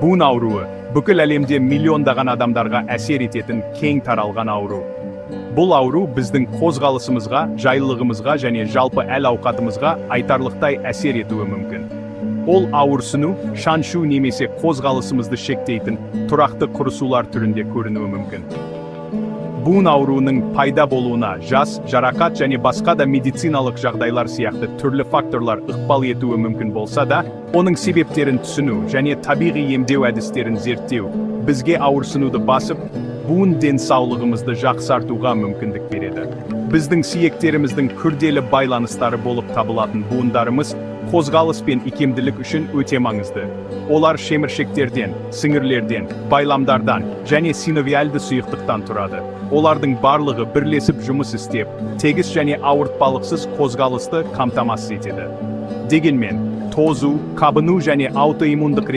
Буын ауруы бүкіл әлемде миллиондаған адамдарға әсер ететін кең таралған ауру. Бұл ауру біздің қозғалысымызға, жайлылығымызға және жалпы әл-ауқатымызға айтарлықтай әсер етуі мүмкін. Ол ауырсыну, шаншу немесе қозғалысымызды шектейтін тұрақты құрысулар түрінде көрінуі мүмкін. Буын ауруының пайда болуына жас, жарақат және басқа да медициналық жағдайлар сияқты түрлі факторлар ықпал етуі мүмкін болса да, оның себептерін түсіну және табиғи емдеу әдістерін зерттеу бізге ауырсынуды басып, буын денсаулығымызды жақсартуға мүмкіндік береді. Біздің сүйектеріміздің күрделі байланыстары болып табылатын буындарымыз қозғалыс пен икемділік үшін өте маңызды. Олар шеміршектерден, сіңірлерден, байламдардан және синовиальды сұйықтықтан тұрады. Олардың барлығы бірлесіп жұмыс істеп, тегіс және ауыртпалықсыз қозғалысты қамтамасыз етеді. Дегенмен, тозу, қабыну және аутоиммундық